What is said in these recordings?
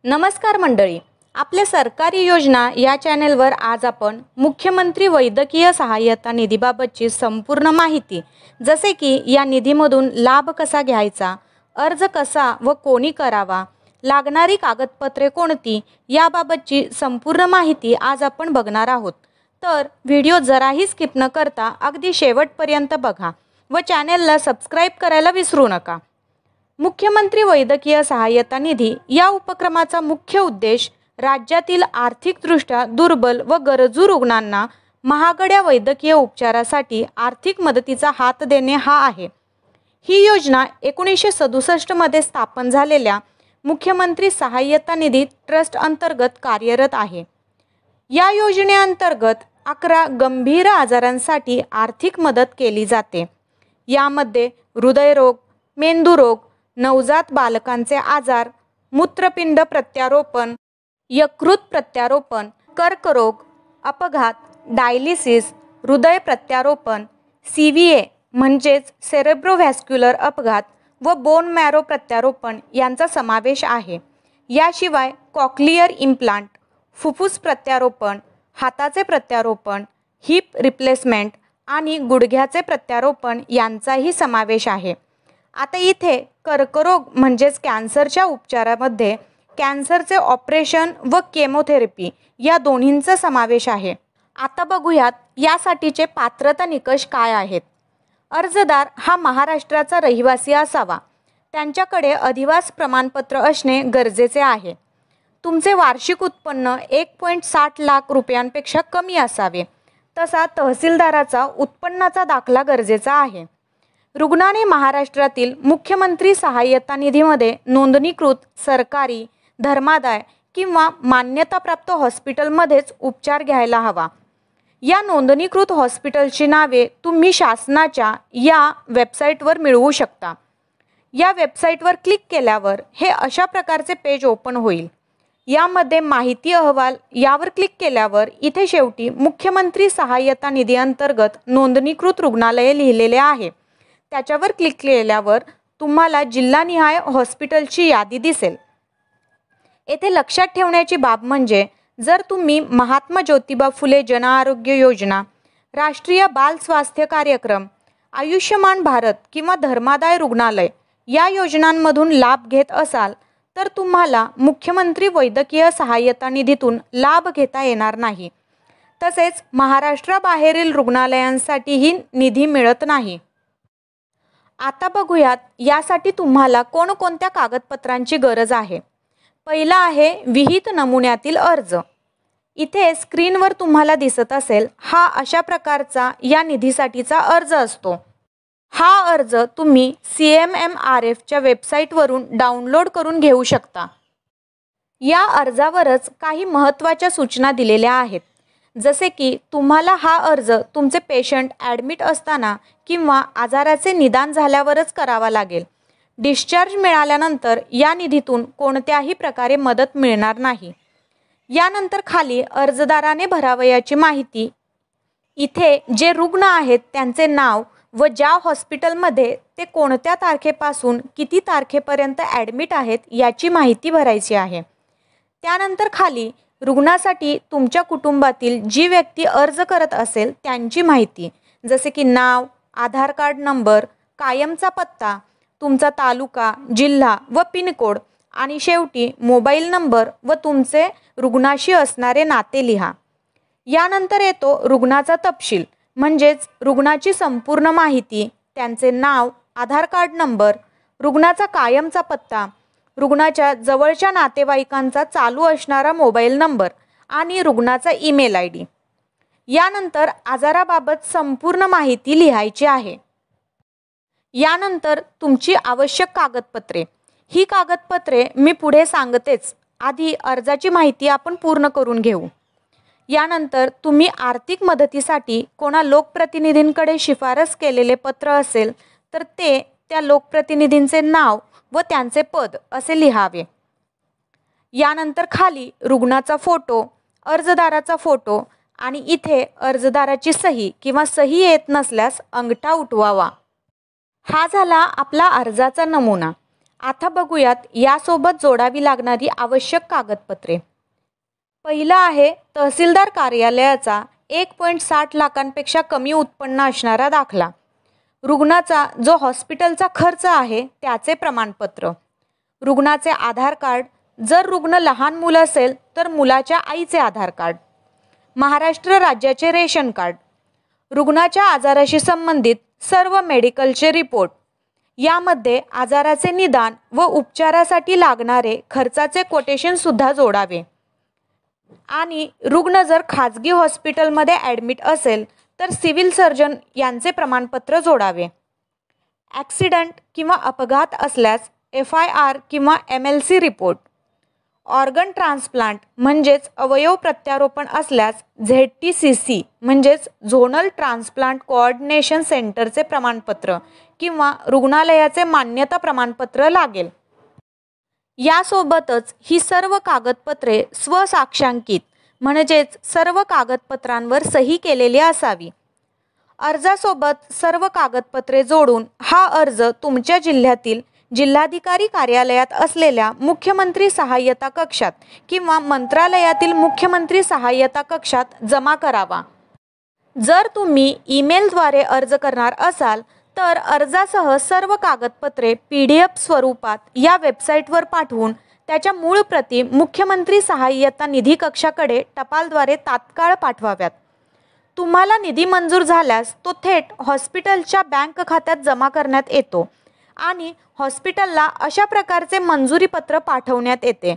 नमस्कार मंडळी, आपल्या सरकारी योजना या चॅनेलवर आज आपण मुख्यमंत्री वैद्यकीय सहाय्यता निधीबाबतची संपूर्ण माहिती, जसे की या निधीमधून लाभ कसा घ्यायचा, अर्ज कसा व कोणी करावा, लागणारी कागदपत्रे कोणती याबाबतची संपूर्ण माहिती आज आपण बघणार आहोत। तर व्हिडिओ जराही स्किप न करता अगदी शेवटपर्यंत बघा व चॅनेलला सबस्क्राइब करायला विसरू नका। मुख्यमंत्री वैद्यकीय सहाय्यता निधी या उपक्रमाचा मुख्य उद्देश राज्यातील आर्थिकदृष्ट्या दुर्बल व गरजू रुग्णांना महागड्या वैद्यकीय उपचारासाठी आर्थिक मदतीचा हात देणे हा आहे। ही योजना 1967 मध्ये स्थापन झालेल्या मुख्यमंत्री सहाय्यता निधी ट्रस्ट अंतर्गत कार्यरत आहे। या योजनेअंतर्गत 11 गंभीर आजारांसाठी आर्थिक मदत केली जाते। यामध्ये हृदयरोग, मेंदुरोग, नवजात बालकांचे आजार, मूत्रपिंड प्रत्यारोपण, यकृत प्रत्यारोपण, कर्करोग, अपघात, डायलिसिस, हृदय प्रत्यारोपण, CVA म्हणजेच सेरेब्रोव्हॅस्क्युलर अपघात व बोन मॅरो प्रत्यारोपण यांचा समावेश आहे। याशिवाय कॉक्लिअर इम्प्लांट, फुफ्फुस प्रत्यारोपण, हाताचे प्रत्यारोपण, हिप रिप्लेसमेंट आणि गुडघ्याचे प्रत्यारोपण यांचाही समावेश आहे। आता इथे कर्करोग म्हणजेच कॅन्सरच्या उपचारामध्ये कॅन्सरचे ऑपरेशन व केमोथेरपी या दोन्हींचा समावेश आहे। आता बघूयात यासाठीचे पात्रता निकष काय आहेत। अर्जदार हा महाराष्ट्राचा रहिवासी असावा। त्यांच्याकडे अधिवास प्रमाणपत्र असणे गरजेचे आहे। तुमचे वार्षिक उत्पन्न 1.60 लाख रुपयांपेक्षा कमी असावे। तसा तहसीलदाराचा उत्पन्नाचा दाखला गरजेचा आहे। रुग्णाने महाराष्ट्रातील मुख्यमंत्री सहाय्यता निधीमध्ये नोंदणीकृत सरकारी, धर्मादाय किंवा मान्यताप्राप्त हॉस्पिटलमध्येच उपचार घ्यायला हवा। या नोंदणीकृत हॉस्पिटलची नावे तुम्ही शासनाच्या या वेबसाईटवर मिळवू शकता। या वेबसाईटवर क्लिक केल्यावर हे अशा प्रकारचे पेज ओपन होईल। यामध्ये माहिती अहवाल यावर क्लिक केल्यावर इथे शेवटी मुख्यमंत्री सहाय्यता निधी अंतर्गत नोंदणीकृत रुग्णालये लिहिलेले आहे। त्याच्यावर क्लिक केल्यावर तुम्हाला जिल्हानिहाय हॉस्पिटलची यादी दिसेल। येथे लक्षात ठेवण्याची बाब म्हणजे जर तुम्ही महात्मा ज्योतिबा फुले जन आरोग्य योजना, राष्ट्रीय बाल स्वास्थ्य कार्यक्रम, आयुष्यमान भारत किंवा धर्मादाय रुग्णालय या योजनांमधून लाभ घेत असाल तर तुम्हाला मुख्यमंत्री वैद्यकीय सहाय्यता निधीतून लाभ घेता येणार नाही। तसेच महाराष्ट्राबाहेरील रुग्णालयांसाठीही निधी मिळत नाही। आता बघूयात यासाठी तुम्हाला कोणकोणत्या कागदपत्रांची गरज आहे। पहिला आहे विहित नमुन्यातील अर्ज। इथे स्क्रीनवर तुम्हाला दिसत असेल हा अशा प्रकारचा या निधीसाठीचा अर्ज असतो। हा अर्ज तुम्ही CMMRFच्या वेबसाईटवरून डाउनलोड करून घेऊ शकता। या अर्जावरच काही महत्त्वाच्या सूचना दिलेल्या आहेत, जसे की तुम्हाला हा अर्ज तुमचे पेशंट ॲडमिट असताना किंवा आजाराचे निदान झाल्यावरच करावा लागेल। डिस्चार्ज मिळाल्यानंतर या निधीतून कोणत्याही प्रकारे मदत मिळणार नाही। यानंतर खाली अर्जदाराने भरावयाची माहिती, इथे जे रुग्ण आहेत त्यांचे नाव व ज्या हॉस्पिटलमध्ये ते कोणत्या तारखेपासून किती तारखेपर्यंत ॲडमिट आहेत याची माहिती भरायची आहे। त्यानंतर खाली रुग्णासाठी तुमच्या कुटुंबातील जी व्यक्ती अर्ज करत असेल त्यांची माहिती, जसे की नाव, आधार कार्ड नंबर, कायमचा पत्ता, तुमचा तालुका, जिल्हा व पिनकोड आणि शेवटी मोबाईल नंबर व तुमचे रुग्णाशी असणारे नाते लिहा। यानंतर येतो रुग्णाचा तपशील, म्हणजेच रुग्णाची संपूर्ण माहिती, त्यांचे नाव, आधार कार्ड नंबर, रुग्णाचा कायमचा पत्ता, रुग्णाच्या जवळच्या नातेवाईकांचा चालू असणारा मोबाईल नंबर आणि रुग्णाचा ईमेल ID। यानंतर आजाराबाबत संपूर्ण माहिती लिहायची आहे। यानंतर तुमची आवश्यक कागदपत्रे। ही कागदपत्रे मी पुढे सांगतेच, आधी अर्जाची माहिती आपण पूर्ण करून घेऊ। यानंतर तुम्ही आर्थिक मदतीसाठी कोणा लोकप्रतिनिधींकडे शिफारस केलेले पत्र असेल तर ते त्या लोकप्रतिनिधींचे नाव व त्यांचे पद असे लिहावे। यानंतर खाली रुग्णाचा फोटो, अर्जदाराचा फोटो आणि इथे अर्जदाराची सही किंवा सही येत नसल्यास अंगठा उठवावा। हा झाला आपला अर्जाचा नमुना। आता बघूयात यासोबत जोडावी लागणारी आवश्यक कागदपत्रे. पहिलं आहे तहसीलदार कार्यालयाचा 1.60 लाखांपेक्षा कमी उत्पन्न असणारा दाखला. रुग्णाचा जो हॉस्पिटलचा खर्च आहे त्याचे प्रमाणपत्र. रुग्णाचे आधार कार्ड, जर रुग्ण लहान मुलं असेल तर मुलाच्या आईचे आधार कार्ड. महाराष्ट्र राज्याचे रेशन कार्ड. रुग्णाच्या आजाराशी संबंधित सर्व मेडिकलचे रिपोर्ट. यामध्ये आजाराचे निदान व उपचारासाठी लागणारे खर्चाचे कोटेशनसुद्धा जोडावे. आणि रुग्ण जर खाजगी हॉस्पिटलमध्ये ॲडमिट असेल तर सिव्हिल सर्जन यांचे प्रमाणपत्र जोडावे. ॲक्सिडंट किंवा अपघात असल्यास FIR किंवा MLC रिपोर्ट. ऑर्गन ट्रान्सप्लांट म्हणजेच अवयव प्रत्यारोपण असल्यास ZTCC म्हणजेच झोनल ट्रान्सप्लांट कोऑर्डिनेशन सेंटरचे प्रमाणपत्र किंवा रुग्णालयाचे मान्यता प्रमाणपत्र लागेल. यासोबतच ही सर्व कागदपत्रे स्वसाक्षांकित म्हणजेच सर्व कागदपत्रांवर सही केलेली असावी. अर्जासोबत सर्व कागदपत्रे जोडून हा अर्ज तुमच्या जिल्ह्यातील जिल्हाधिकारी कार्यालयात असलेल्या मुख्यमंत्री सहाय्यता कक्षात किंवा मंत्रालयातील मुख्यमंत्री सहाय्यता कक्षात जमा करावा. जर तुम्ही ईमेलद्वारे अर्ज करणार असाल तर अर्जासह सर्व कागदपत्रे PDF स्वरूपात या वेबसाईटवर पाठवून त्याच्या मूळ प्रती मुख्यमंत्री सहाय्यता निधी कक्षाकडे टपालद्वारे तात्काळ पाठवाव्यात. तुम्हाला निधी मंजूर झाल्यास तो थेट हॉस्पिटलच्या बँक खात्यात जमा करण्यात येतो आणि हॉस्पिटलला अशा प्रकारचे मंजुरीपत्र पाठवण्यात येते.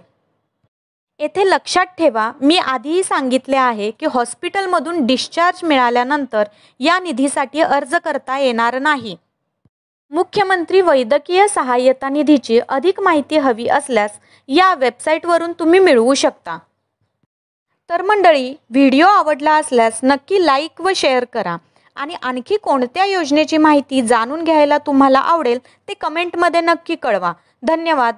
येथे लक्षात ठेवा, मी आधीही सांगितले आहे की हॉस्पिटलमधून डिस्चार्ज मिळाल्यानंतर या निधीसाठी अर्ज करता येणार नाही. मुख्यमंत्री वैद्यकीय सहाय्यता निधीची अधिक माहिती हवी असल्यास या वेबसाईटवरून तुम्ही मिळवू शकता. तर मंडळी, व्हिडिओ आवडला असल्यास नक्की लाईक व शेअर करा आणि आणखी कोणत्या योजनेची माहिती जाणून घ्यायला तुम्हाला आवडेल ते कमेंटमध्ये नक्की कळवा. धन्यवाद.